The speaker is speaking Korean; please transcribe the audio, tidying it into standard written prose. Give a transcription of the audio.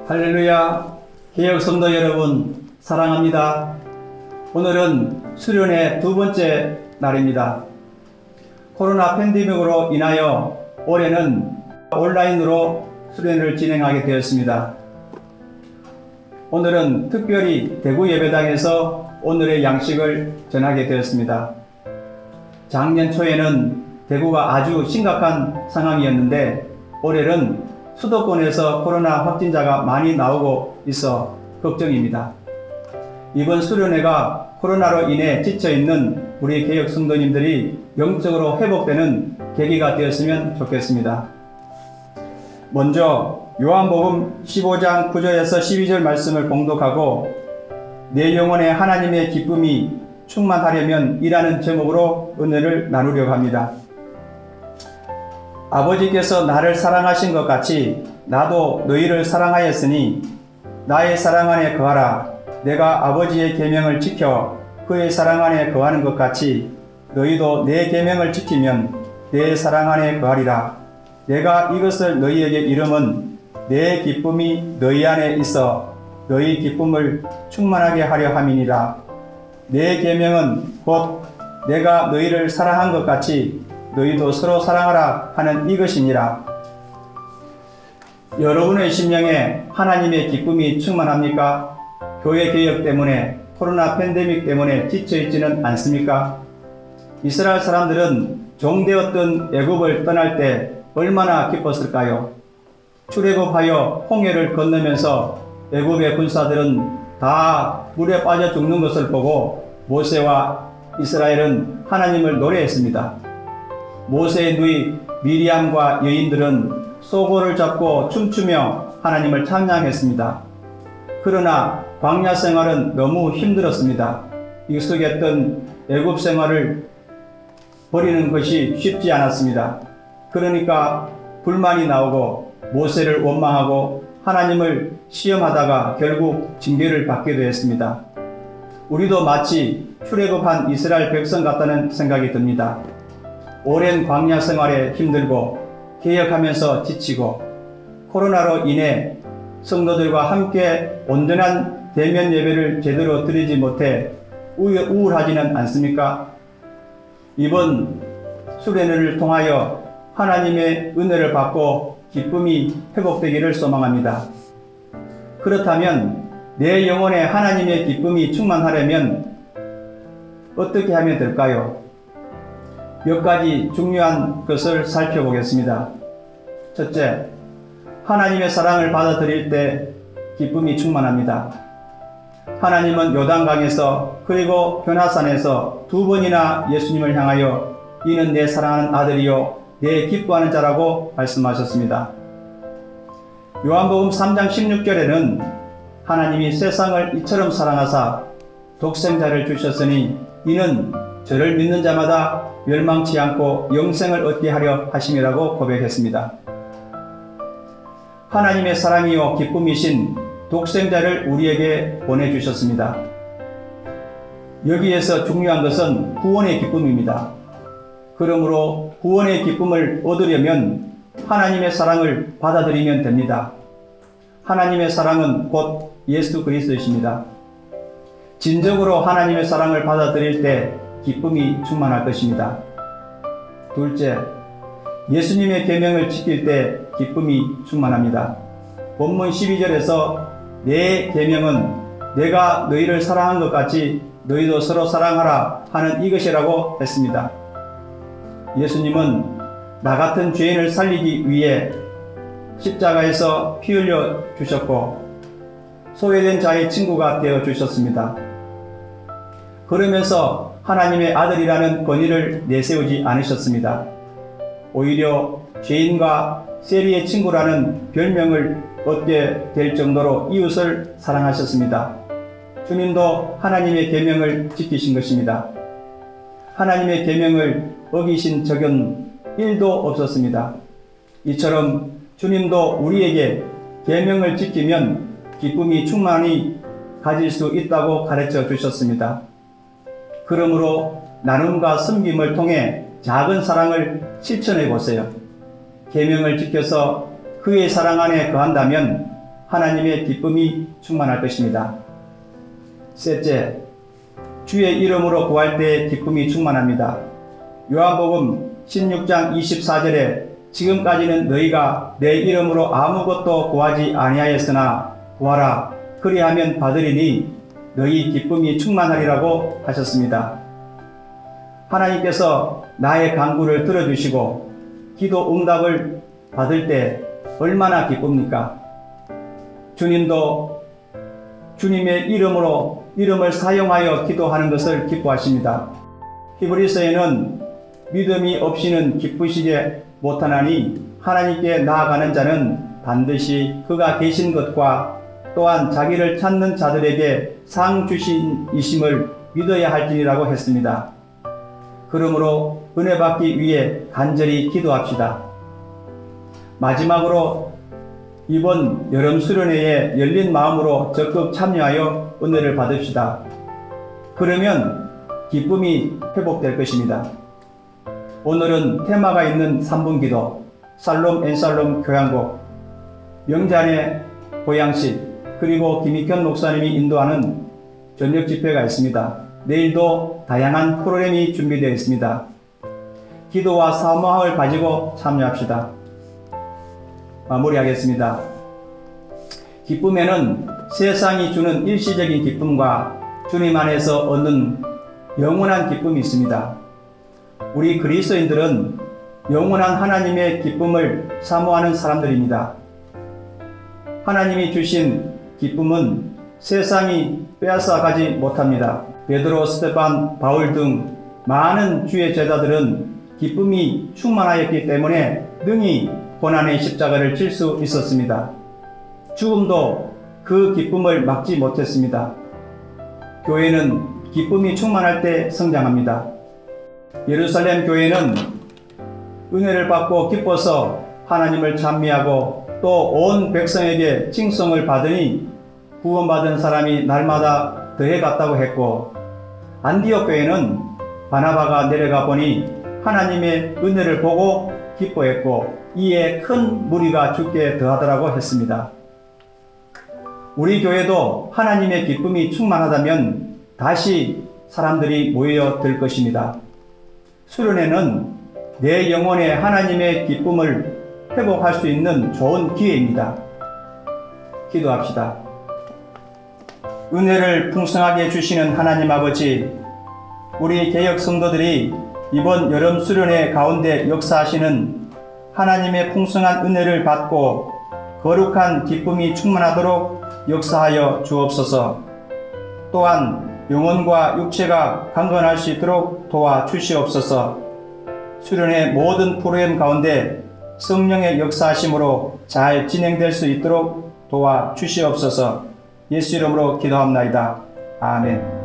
할렐루야. 개혁 성도 여러분 사랑합니다. 오늘은 수련의 두 번째 날입니다. 코로나 팬데믹으로 인하여 올해는 온라인으로 수련을 진행하게 되었습니다. 오늘은 특별히 대구 예배당에서 오늘의 양식을 전하게 되었습니다. 작년 초에는 대구가 아주 심각한 상황이었는데 올해는 수도권에서 코로나 확진자가 많이 나오고 있어 걱정입니다. 이번 수련회가 코로나로 인해 지쳐있는 우리 개혁 성도님들이 영적으로 회복되는 계기가 되었으면 좋겠습니다. 먼저 요한복음 15장 9절에서 12절 말씀을 봉독하고 내 영혼에 하나님의 기쁨이 충만하려면 이라는 제목으로 은혜를 나누려고 합니다. 아버지께서 나를 사랑하신 것 같이 나도 너희를 사랑하였으니 나의 사랑 안에 거하라. 내가 아버지의 계명을 지켜 그의 사랑 안에 거하는 것 같이 너희도 내 계명을 지키면 내 사랑 안에 거하리라. 내가 이것을 너희에게 이름은 내 기쁨이 너희 안에 있어 너희 기쁨을 충만하게 하려 함이니라. 내 계명은 곧 내가 너희를 사랑한 것 같이 너희도 서로 사랑하라 하는 이것이니라. 여러분의 심령에 하나님의 기쁨이 충만합니까? 교회 개혁 때문에 코로나 팬데믹 때문에 지쳐있지는 않습니까? 이스라엘 사람들은 종되었던 애굽을 떠날 때 얼마나 기뻤을까요? 출애굽하여 홍해를 건너면서 애굽의 군사들은 다 물에 빠져 죽는 것을 보고 모세와 이스라엘은 하나님을 노래했습니다. 모세의 누이 미리암과 여인들은 소고를 잡고 춤추며 하나님을 찬양했습니다. 그러나 광야 생활은 너무 힘들었습니다. 익숙했던 애굽 생활을 버리는 것이 쉽지 않았습니다. 그러니까 불만이 나오고 모세를 원망하고 하나님을 시험하다가 결국 징계를 받게 되었습니다. 우리도 마치 출애굽한 이스라엘 백성 같다는 생각이 듭니다. 오랜 광야 생활에 힘들고 개혁하면서 지치고 코로나로 인해 성도들과 함께 온전한 대면 예배를 제대로 드리지 못해 우울하지는 않습니까? 이번 수련회를 통하여 하나님의 은혜를 받고 기쁨이 회복되기를 소망합니다. 그렇다면 내 영혼에 하나님의 기쁨이 충만하려면 어떻게 하면 될까요? 몇 가지 중요한 것을 살펴보겠습니다. 첫째, 하나님의 사랑을 받아들일 때 기쁨이 충만합니다. 하나님은 요단강에서 그리고 변화산에서 두 번이나 예수님을 향하여 이는 내 사랑하는 아들이요 내 기뻐하는 자라고 말씀하셨습니다. 요한복음 3장 16절에는 하나님이 세상을 이처럼 사랑하사 독생자를 주셨으니 이는 저를 믿는 자마다 멸망치 않고 영생을 얻게 하려 하심이라고 고백했습니다. 하나님의 사랑이요 기쁨이신 독생자를 우리에게 보내주셨습니다. 여기에서 중요한 것은 구원의 기쁨입니다. 그러므로 구원의 기쁨을 얻으려면 하나님의 사랑을 받아들이면 됩니다. 하나님의 사랑은 곧 예수 그리스도이십니다. 진정으로 하나님의 사랑을 받아들일 때 기쁨이 충만할 것입니다. 둘째, 예수님의 계명을 지킬 때 기쁨이 충만합니다. 본문 12절에서 내 계명은 내가 너희를 사랑한 것 같이 너희도 서로 사랑하라 하는 이것이라고 했습니다. 예수님은 나 같은 죄인을 살리기 위해 십자가에서 피 흘려 주셨고 소외된 자의 친구가 되어 주셨습니다. 그러면서 하나님의 아들이라는 권위를 내세우지 않으셨습니다. 오히려 죄인과 세리의 친구라는 별명을 얻게 될 정도로 이웃을 사랑하셨습니다. 주님도 하나님의 계명을 지키신 것입니다. 하나님의 계명을 어기신 적은 1도 없었습니다. 이처럼 주님도 우리에게 계명을 지키면 기쁨이 충만히 가질 수 있다고 가르쳐 주셨습니다. 그러므로 나눔과 섬김을 통해 작은 사랑을 실천해 보세요. 계명을 지켜서 그의 사랑 안에 거한다면 하나님의 기쁨이 충만할 것입니다. 셋째, 주의 이름으로 구할 때 기쁨이 충만합니다. 요한복음 16장 24절에 지금까지는 너희가 내 이름으로 아무것도 구하지 아니하였으나 구하라 그리하면 받으리니 너희 기쁨이 충만하리라고 하셨습니다. 하나님께서 나의 간구를 들어주시고 기도 응답을 받을 때 얼마나 기쁩니까? 주님도 주님의 이름을 사용하여 기도하는 것을 기뻐하십니다. 히브리서에는 믿음이 없이는 기쁘시지 못하나니 하나님께 나아가는 자는 반드시 그가 계신 것과 또한 자기를 찾는 자들에게 상 주신이심을 믿어야 할지니라고 했습니다. 그러므로 은혜 받기 위해 간절히 기도합시다. 마지막으로 이번 여름 수련회에 열린 마음으로 적극 참여하여 은혜를 받읍시다. 그러면 기쁨이 회복될 것입니다. 오늘은 테마가 있는 3분 기도, 살롬 앤살롬 교향곡, 명잔의 보양식, 그리고 김익현 목사님이 인도하는 저녁 집회가 있습니다. 내일도 다양한 프로그램이 준비되어 있습니다. 기도와 사모함을 가지고 참여합시다. 마무리하겠습니다. 기쁨에는 세상이 주는 일시적인 기쁨과 주님 안에서 얻는 영원한 기쁨이 있습니다. 우리 그리스도인들은 영원한 하나님의 기쁨을 사모하는 사람들입니다. 하나님이 주신 기쁨은 세상이 빼앗아가지 못합니다. 베드로, 스데반, 바울 등 많은 주의 제자들은 기쁨이 충만하였기 때문에 능히 고난의 십자가를 질 수 있었습니다. 죽음도 그 기쁨을 막지 못했습니다. 교회는 기쁨이 충만할 때 성장합니다. 예루살렘 교회는 은혜를 받고 기뻐서 하나님을 찬미하고 또 온 백성에게 칭송을 받으니 구원받은 사람이 날마다 더해갔다고 했고, 안디옥 교회는 바나바가 내려가 보니 하나님의 은혜를 보고 기뻐했고 이에 큰 무리가 죽게 더하더라고 했습니다. 우리 교회도 하나님의 기쁨이 충만하다면 다시 사람들이 모여들 것입니다. 수련회는 내 영혼의 하나님의 기쁨을 회복할 수 있는 좋은 기회입니다. 기도합시다. 은혜를 풍성하게 주시는 하나님 아버지, 우리 개역 성도들이 이번 여름 수련회 가운데 역사하시는 하나님의 풍성한 은혜를 받고 거룩한 기쁨이 충만하도록 역사하여 주옵소서. 또한 영혼과 육체가 강건할 수 있도록 도와 주시옵소서. 수련회 모든 프로그램 가운데 성령의 역사하심으로 잘 진행될 수 있도록 도와 주시옵소서. 예수 이름으로 기도합나이다. 아멘.